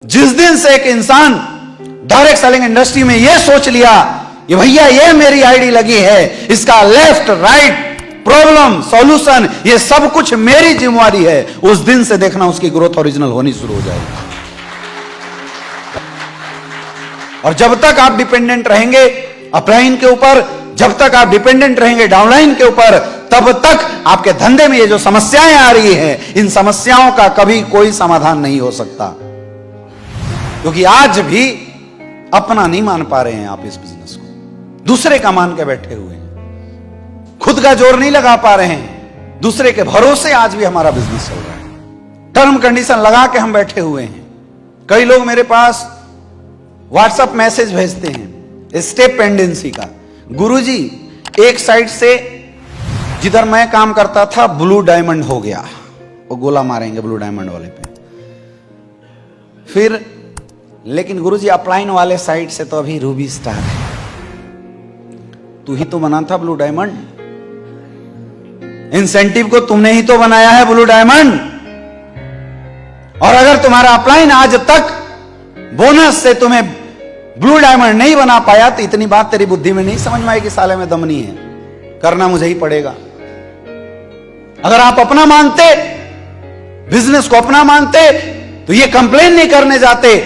जिस दिन से एक इंसान डायरेक्ट सेलिंग इंडस्ट्री में यह सोच लिया कि भैया ये मेरी आईडी लगी है, इसका लेफ्ट राइट प्रॉब्लम सॉल्यूशन ये सब कुछ मेरी जिम्मेवारी है, उस दिन से देखना उसकी ग्रोथ ओरिजिनल होनी शुरू हो जाएगी। और जब तक आप डिपेंडेंट रहेंगे अपलाइन के ऊपर, जब तक आप डिपेंडेंट रहेंगे डाउनलाइन के ऊपर, तब तक आपके धंधे में ये जो समस्याएं आ रही हैं, इन समस्याओं का कभी कोई समाधान नहीं हो सकता, क्योंकि आज भी अपना नहीं मान पा रहे हैं आप इस बिजनेस को, दूसरे का मान के बैठे हुए हैं, खुद का जोर नहीं लगा पा रहे हैं, दूसरे के भरोसे आज भी हमारा बिजनेस चल रहा है, टर्म कंडीशन लगा के हम बैठे हुए हैं। कई लोग मेरे पास व्हाट्सएप मैसेज भेजते हैं स्टेप पेंडेंसी का, गुरुजी एक साइड से जिधर मैं काम करता था ब्लू डायमंड हो गया, वो गोला मारेंगे ब्लू डायमंड वाले पे, फिर लेकिन गुरुजी अपलाइन वाले साइड से तो अभी रूबी स्टार है, तू ही तो बना था ब्लू डायमंड, इंसेंटिव को तुमने ही तो बनाया है ब्लू डायमंड, और अगर तुम्हारा अपलाइन आज तक बोनस से तुम्हें ब्लू डायमंड नहीं बना पाया तो इतनी बात तेरी बुद्धि में नहीं समझ में आएगी, साले में दम नहीं है, करना मुझे ही पड़ेगा। अगर आप अपना मानते, बिजनेस को अपना मानते, तो ये कंप्लेन नहीं करने जाते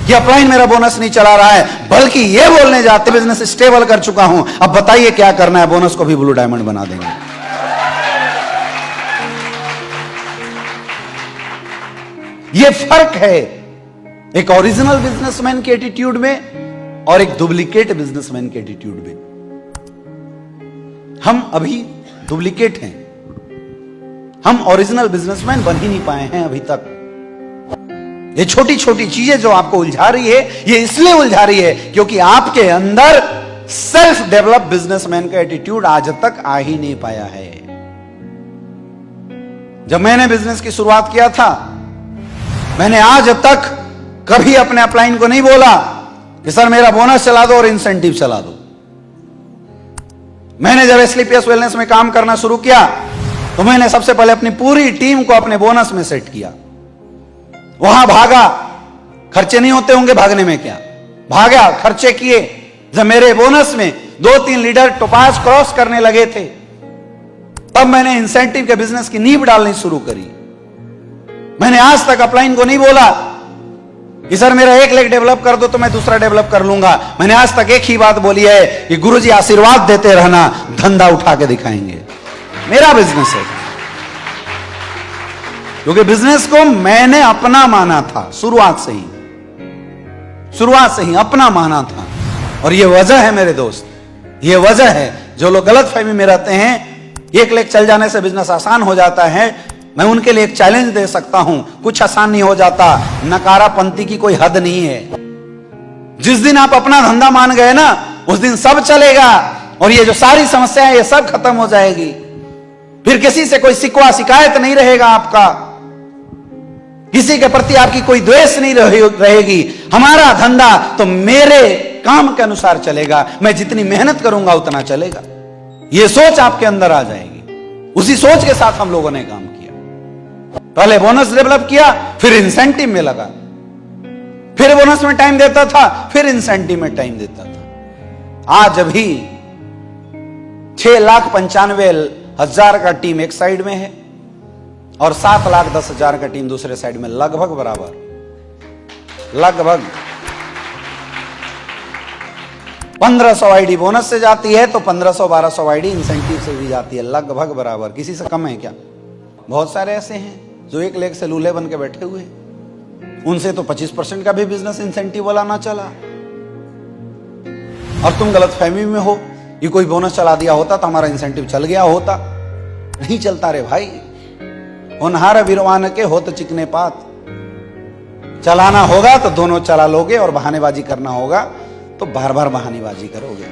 कि अपलाइन मेरा बोनस नहीं चला रहा है, बल्कि ये बोलने जाते बिजनेस स्टेबल कर चुका हूं, अब बताइए क्या करना है, बोनस को भी ब्लू डायमंड बना देंगे। ये फर्क है एक ओरिजिनल बिजनेसमैन के एटीट्यूड में और एक डुप्लीकेट बिजनेसमैन के एटीट्यूड में। हम अभी डुप्लीकेट हैं, हम ओरिजिनल बिजनेसमैन बन ही नहीं पाए हैं अभी तक। ये छोटी छोटी चीजें जो आपको उलझा रही है, ये इसलिए उलझा रही है क्योंकि आपके अंदर सेल्फ डेवलप बिजनेसमैन का एटीट्यूड आज तक आ ही नहीं पाया है। जब मैंने बिजनेस की शुरुआत किया था, मैंने आज तक कभी अपने अपलाइन को नहीं बोला कि सर मेरा बोनस चला दो और इंसेंटिव चला दो। मैंने जब एसलीपीएस वेलनेस में काम करना शुरू किया तो मैंने सबसे पहले अपनी पूरी टीम को अपने बोनस में सेट किया, वहां भागा, खर्चे नहीं होते होंगे भागने में, क्या भागा, खर्चे किए। जब मेरे बोनस में 2-3 लीडर टोपाज क्रॉस करने लगे थे, तब मैंने इंसेंटिव के बिजनेस की नींव डालनी शुरू करी। मैंने आज तक अपलाइन को नहीं बोला कि सर मेरा 1 लाख डेवलप कर दो तो मैं दूसरा डेवलप कर लूंगा। मैंने आज तक एक ही बात बोली है कि गुरुजी आशीर्वाद देते रहना, धंधा उठा के दिखाएंगे, मेरा बिजनेस है। क्योंकि बिजनेस को मैंने अपना माना था, शुरुआत से ही अपना माना था। और यह वजह है मेरे दोस्त, यह वजह है जो लोग गलत फहमी में रहते हैं 1 लाख चल जाने से बिजनेस आसान हो जाता है। मैं उनके लिए एक चैलेंज दे सकता हूं, कुछ आसान नहीं हो जाता, नकारापंथी की कोई हद नहीं है। जिस दिन आप अपना धंधा मान गए ना, उस दिन सब चलेगा और ये जो सारी समस्याएं ये सब खत्म हो जाएगी। फिर किसी से कोई शिकवा शिकायत नहीं रहेगा आपका, किसी के प्रति आपकी कोई द्वेष नहीं रहेगी। हमारा धंधा तो मेरे काम के अनुसार चलेगा, मैं जितनी मेहनत करूंगा उतना चलेगा। ये सोच आपके अंदर आ जाएगी। उसी सोच के साथ हम लोगों ने काम किया। पहले बोनस डेवलप किया, फिर इंसेंटिव में लगा, फिर बोनस में टाइम देता था, फिर इंसेंटिव में टाइम देता था। आज अभी 6,95,000 का टीम एक साइड में है और 7,10,000 का टीम दूसरे साइड में, लगभग बराबर, लगभग 1500 आईडी बोनस से जाती है तो 1500-1200 आईडी इंसेंटिव से भी जाती है, लगभग बराबर। किसी से कम है क्या? बहुत सारे ऐसे हैं जो 1 लाख से लूल्हे बन के बैठे हुए हैं, उनसे तो 25% का भी बिजनेस इंसेंटिव वाला ना चला। और तुम गलत फहमी में हो कि कोई बोनस चला दिया होता तो हमारा इंसेंटिव चल गया होता। नहीं चलता रे भाई, होनहार वीरवान के होत चिकने पात। चलाना होगा तो दोनों चला लोगे और बहानेबाजी करना होगा तो बार बार बहानेबाजी करोगे।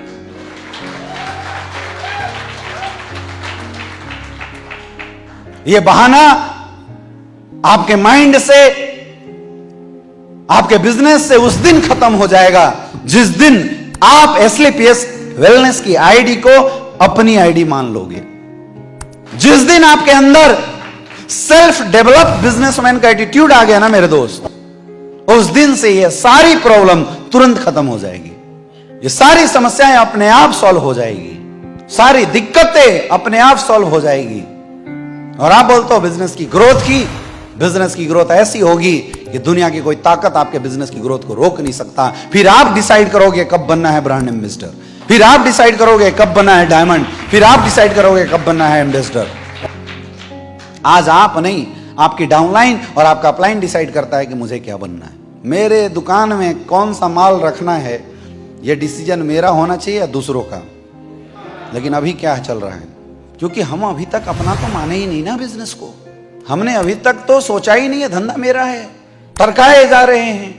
ये बहाना आपके माइंड से, आपके बिजनेस से उस दिन खत्म हो जाएगा जिस दिन आप एसलीपीएस वेलनेस की आईडी को अपनी आईडी मान लोगे। जिस दिन आपके अंदर सेल्फ डेवलप बिजनेसमैन का एटीट्यूड आ गया ना मेरे दोस्त, उस दिन से ये सारी प्रॉब्लम तुरंत खत्म हो जाएगी, ये सारी समस्याएं अपने आप सॉल्व हो जाएगी, सारी दिक्कतें अपने आप सॉल्व हो जाएगी। और आप बोलते हो बिजनेस की ग्रोथ ऐसी होगी कि दुनिया की कोई ताकत आपके बिजनेस की ग्रोथ को रोक नहीं सकता। फिर आप डिसाइड करोगे कब बनना है ब्रांड एम्बेसडर, फिर आप डिसाइड करोगे कब बनना है डायमंड, फिर आप डिसाइड करोगे कब बनना है एम्बेसडर। आज आप नहीं, आपकी डाउनलाइन और आपका अपलाइन डिसाइड करता है कि मुझे क्या बनना है। मेरे दुकान में कौन सा माल रखना है यह डिसीजन मेरा होना चाहिए या दूसरों का। लेकिन अभी क्या चल रहा है, क्योंकि हम अभी तक अपना तो माने ही नहीं ना बिजनेस को, हमने अभी तक तो सोचा ही नहीं है धंधा मेरा है, टरकाए जा रहे हैं,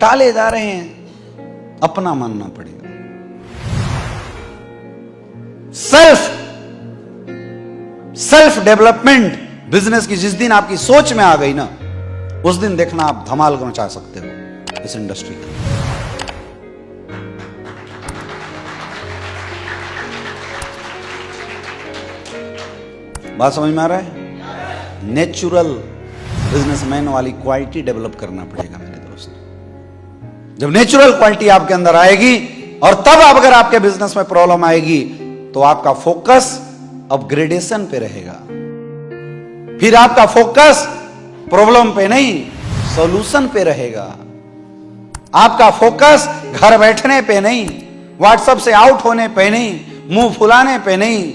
टाले जा रहे हैं। अपना मानना पड़ेगा। सेल्फ डेवलपमेंट बिजनेस की जिस दिन आपकी सोच में आ गई ना, उस दिन देखना आप धमाल मचा सकते हो इस इंडस्ट्री का। बात समझ में आ रहा है? नेचुरल बिजनेसमैन वाली क्वालिटी डेवलप करना पड़ेगा मेरे दोस्त। जब नेचुरल क्वालिटी आपके अंदर आएगी और तब अगर आपके बिजनेस में प्रॉब्लम आएगी तो आपका फोकस अपग्रेडेशन पे रहेगा। फिर आपका फोकस प्रॉब्लम पे नहीं, सॉल्यूशन पे रहेगा। आपका फोकस घर बैठने पे नहीं, व्हाट्सएप से आउट होने पे नहीं, मुंह फुलाने पे नहीं,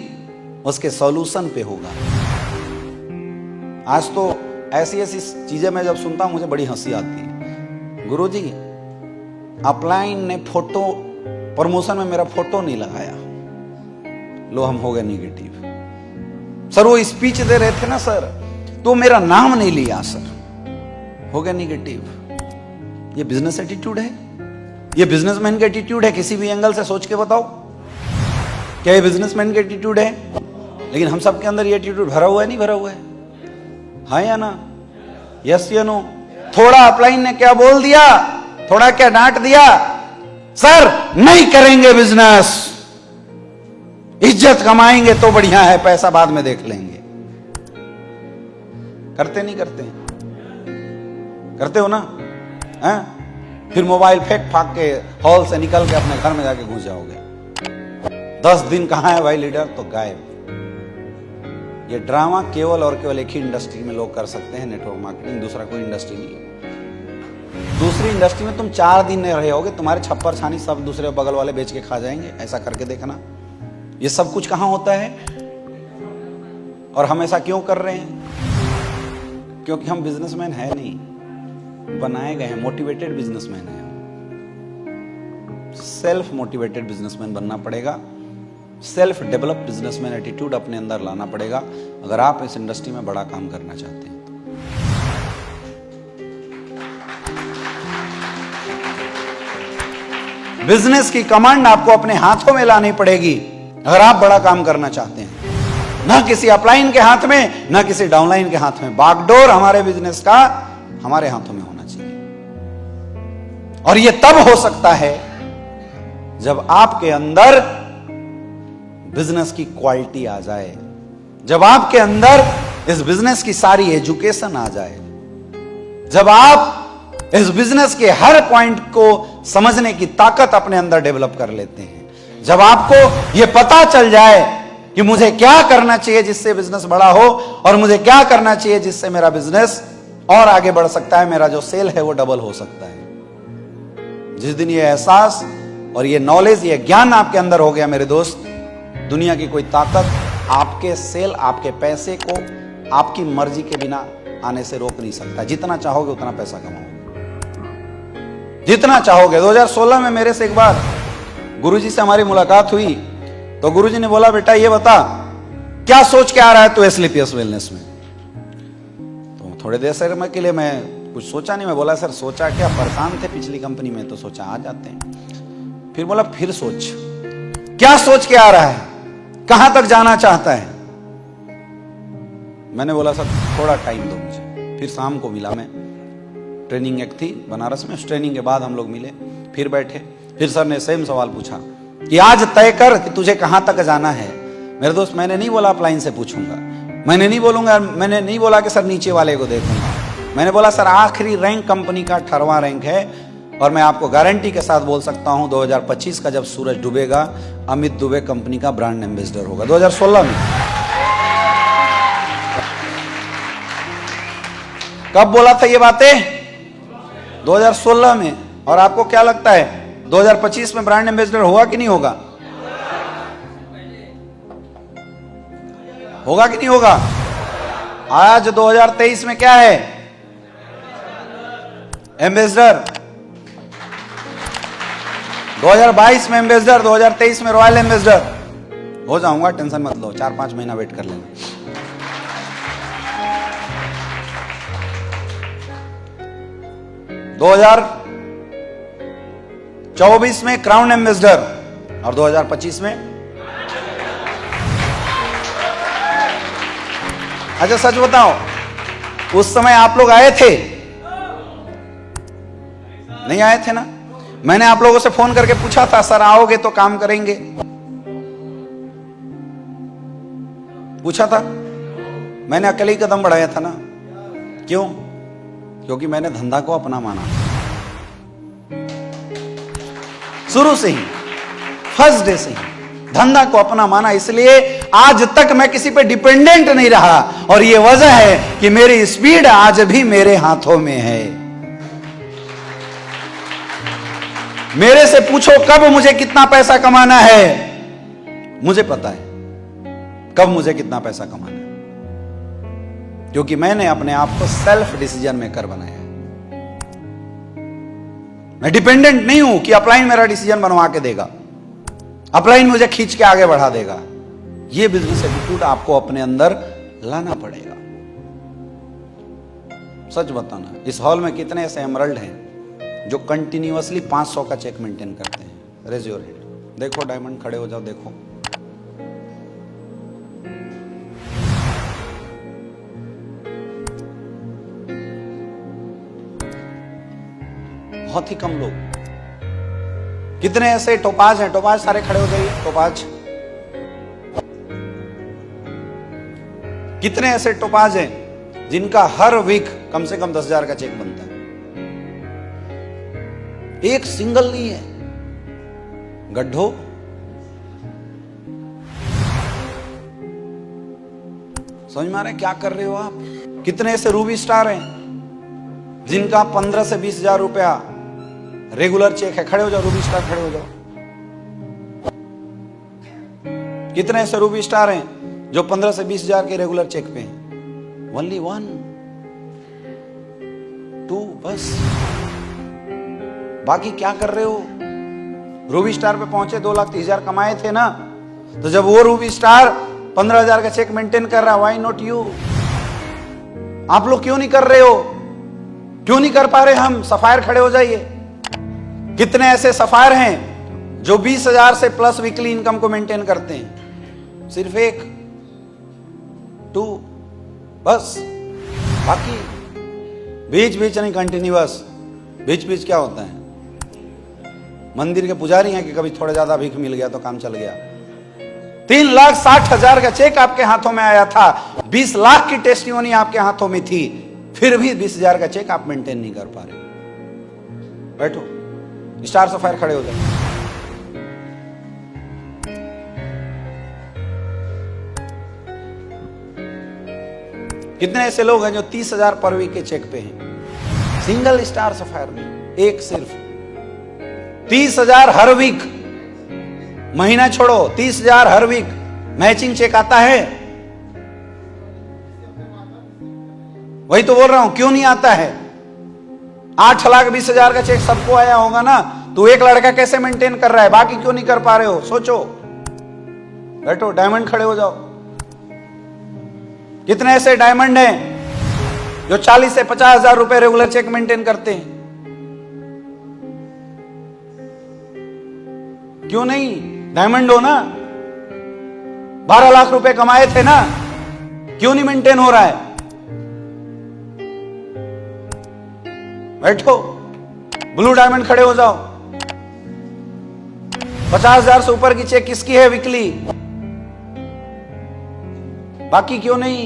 उसके सॉल्यूशन पे होगा। आज तो ऐसी ऐसी चीजें मैं जब सुनता हूं मुझे बड़ी हंसी आती है। गुरुजी अपलाइन ने फोटो प्रमोशन में मेरा फोटो नहीं लगाया, लो हम हो गए निगेटिव। सर वो स्पीच दे रहे थे ना सर, तो मेरा नाम नहीं लिया सर, हो गया निगेटिव। ये बिजनेस एटीट्यूड है, ये बिजनेसमैन का एटीट्यूड है। किसी भी एंगल से सोच के बताओ, क्या ये बिजनेसमैन का एटीट्यूड है? लेकिन हम सबके अंदर ये एटीट्यूड भरा हुआ है, नहीं भरा हुआ है? हाँ या ना? यस या नो? थोड़ा अपलाइन ने क्या बोल दिया, थोड़ा क्या डांट दिया, सर नहीं करेंगे बिजनेस, इज्जत कमाएंगे तो बढ़िया है, पैसा बाद में देख लेंगे। करते नहीं करते? करते हो ना? हैं? फिर मोबाइल फेंक फाक के हॉल से निकल के अपने घर में जाके घुस जाओगे। 10 दिन कहां है भाई लीडर, तो गायब। ये ड्रामा केवल और केवल एक ही इंडस्ट्री में लोग कर सकते हैं, नेटवर्क मार्केटिंग। दूसरा कोई इंडस्ट्री नहीं है। दूसरी इंडस्ट्री में तुम 4 दिन नहीं रहे होगे, तुम्हारे छप्पर छानी सब दूसरे बगल वाले बेच के खा जाएंगे। ऐसा करके देखना। ये सब कुछ कहां होता है और हम ऐसा क्यों कर रहे हैं? क्योंकि हम बिजनेसमैन है नहीं, बनाए गए हैं, मोटिवेटेड बिजनेसमैन है। सेल्फ मोटिवेटेड बिजनेसमैन बनना पड़ेगा, सेल्फ डेवलप बिजनेसमैन एटीट्यूड अपने अंदर लाना पड़ेगा अगर आप इस इंडस्ट्री में बड़ा काम करना चाहते हैं। बिजनेस की कमांड आपको अपने हाथों में लानी पड़ेगी अगर आप बड़ा काम करना चाहते हैं। ना किसी अपलाइन के हाथ में, ना किसी डाउनलाइन के हाथ में। बागडोर हमारे बिजनेस का हमारे हाथों में होना चाहिए। और यह तब हो सकता है जब आपके अंदर बिजनेस की क्वालिटी आ जाए, जब आपके अंदर इस बिजनेस की सारी एजुकेशन आ जाए, जब आप इस बिजनेस के हर पॉइंट को समझने की ताकत अपने अंदर डेवलप कर लेते हैं, जब आपको यह पता चल जाए कि मुझे क्या करना चाहिए जिससे बिजनेस बड़ा हो और मुझे क्या करना चाहिए जिससे मेरा बिजनेस और आगे बढ़ सकता है, मेरा जो सेल है वो डबल हो सकता है। जिस दिन ये एहसास और ये नॉलेज, ये ज्ञान आपके अंदर हो गया मेरे दोस्त, दुनिया की कोई ताकत आपके सेल, आपके पैसे को आपकी मर्जी के बिना आने से रोक नहीं सकता। जितना चाहोगे उतना पैसा कमाओगे, जितना चाहोगे। 2016 में मेरे से एक बार गुरुजी से हमारी मुलाकात हुई तो गुरुजी ने बोला, बेटा ये बता क्या सोच के आ रहा है तू एस्क्लेपियस वेलनेस में। तो थोड़े देर से के लिए मैं कुछ सोचा नहीं। मैं बोला सर सोचा क्या, परेशान थे पिछली कंपनी में तो सोचा आ जाते हैं। फिर बोला फिर सोच, क्या सोच के आ रहा है, कहां तक जाना चाहता है। मैंने बोला सर थोड़ा टाइम दो मुझे। फिर शाम को मिला, मैं ट्रेनिंग एक थी बनारस में, उस ट्रेनिंग के बाद हम लोग मिले, फिर बैठे। फिर सर ने सेम सवाल पूछा कि आज तय कर कि तुझे कहां तक जाना है। मेरे दोस्त मैंने नहीं बोला अपलाइन से पूछूंगा, मैंने नहीं बोला कि सर नीचे वाले को देखूंगा, मैंने बोला सर आखिरी रैंक कंपनी का 18वां रैंक है और मैं आपको गारंटी के साथ बोल सकता हूं 2025 का जब सूरज डूबेगा अमित दुबे कंपनी का ब्रांड एम्बेसडर होगा। 2016 में कब बोला था ये बातें? 2016 में। और आपको क्या लगता है 2025 में ब्रांड एम्बेसडर होगा कि नहीं होगा? होगा कि नहीं होगा? आज 2023 में क्या है? एम्बेसडर। 2022 में एम्बेसडर, 2023 में रॉयल एम्बेसडर हो जाऊंगा, टेंशन मत लो, 4-5 महीना वेट कर लेना। दो 2024 में क्राउन एम्बेसडर और 2025 में। अच्छा सच बताओ, उस समय आप लोग आए थे? नहीं आए थे ना? मैंने आप लोगों से फोन करके पूछा था सर आओगे तो काम करेंगे, पूछा था। मैंने अकेले ही कदम बढ़ाया था ना। क्यों? क्योंकि मैंने धंधा को अपना माना शुरू से ही, फर्स्ट डे से ही धंधा को अपना माना, इसलिए आज तक मैं किसी पे डिपेंडेंट नहीं रहा। और ये वजह है कि मेरी स्पीड आज भी मेरे हाथों में है। मेरे से पूछो कब मुझे कितना पैसा कमाना है, मुझे पता है कब मुझे कितना पैसा कमाना है, क्योंकि मैंने अपने आप को सेल्फ डिसीजन मेकर बनाया। मैं डिपेंडेंट नहीं हूं कि अपलाइन मेरा डिसीजन बनवा के देगा, अपलाइन मुझे खींच के आगे बढ़ा देगा। यह बिजनेस एटीट्यूड आपको अपने अंदर लाना पड़ेगा। सच बताना, इस हॉल में कितने ऐसे एमरल्ड हैं जो कंटिन्यूअसली 500 का चेक मेंटेन करते हैं? Raise your hand. देखो डायमंड, खड़े हो जाओ, देखो। बहुत ही कम लोग। कितने ऐसे टोपाज हैं? टोपाज सारे खड़े हो जाइए। टोपाज, कितने ऐसे टोपाज हैं जिनका हर वीक कम से कम 10,000 का चेक बनता है? एक सिंगल नहीं है। गड्ढो, समझ में आ रहा है क्या कर रहे हो आप? कितने ऐसे रूबी स्टार हैं जिनका 15 से 20,000 रुपया रेगुलर चेक है? खड़े हो जाओ रूबी स्टार, खड़े हो जाओ। कितने ऐसे रूबी स्टार हैं जो 15 से 20,000 के रेगुलर चेक पे हैं? ओनली 1, 2 बस। बाकी क्या कर रहे हो? रूबी स्टार पे पहुंचे 2,30,000 कमाए थे ना, तो जब वो रूबी स्टार 15,000 का चेक मेंटेन कर रहा, व्हाई नॉट यू? आप लोग क्यों नहीं कर रहे हो? क्यों नहीं कर पा रहे हम? सफायर खड़े हो जाइए। कितने ऐसे सफायर हैं जो 20,000 से प्लस वीकली इनकम को मेंटेन करते हैं? सिर्फ 1, 2 बस। बाकी बीच बीच नहीं, कंटिन्यूअस। बीच बीच क्या होता है? मंदिर के पुजारी हैं कि कभी थोड़ा ज्यादा भीख मिल गया तो काम चल गया। 3,60,000 का चेक आपके हाथों में आया था, 20 लाख की टेस्टिमोनी आपके हाथों में थी, फिर भी 20,000 का चेक आप मेंटेन नहीं कर पा रहे। बैठो, स्टार सफायर खड़े हो जाओ। कितने ऐसे लोग हैं जो 30,000 पर वीक के चेक पे हैं? सिंगल स्टार सफायर में एक सिर्फ 30,000 हर वीक। महीना छोड़ो, 30,000 हर वीक। मैचिंग चेक आता है? वही तो बोल रहा हूं, क्यों नहीं आता है? 8,20,000 का चेक सबको आया होगा ना, तो एक लड़का कैसे मेंटेन कर रहा है? बाकी क्यों नहीं कर पा रहे हो? सोचो। बैठो, डायमंड खड़े हो जाओ। कितने ऐसे डायमंड हैं जो 40 से 50,000 रुपए रेगुलर चेक मेंटेन करते हैं? क्यों नहीं? डायमंड हो ना, 12 लाख रुपए कमाए थे ना, क्यों नहीं मेंटेन हो रहा है? बैठो, ब्लू डायमंड खड़े हो जाओ। 50,000 से ऊपर की चेक किसकी है वीकली? बाकी क्यों नहीं?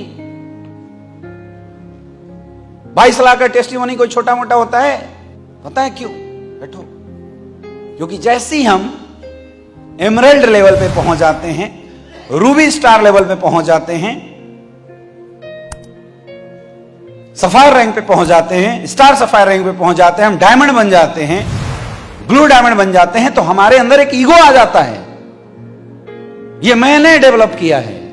22 लाख का टेस्टिमोनी कोई छोटा मोटा होता है? पता है क्यों? बैठो। क्योंकि जैसे ही हम एमरल्ड लेवल पे पहुंच जाते हैं, रूबी स्टार लेवल पे पहुंच जाते हैं, सफायर रैंक पे पहुंच जाते हैं, स्टार सफायर रैंक पे पहुंच जाते हैं, हम डायमंड बन जाते हैं, ब्लू डायमंड बन जाते हैं, तो हमारे अंदर एक ईगो आ जाता है, ये मैंने डेवलप किया है,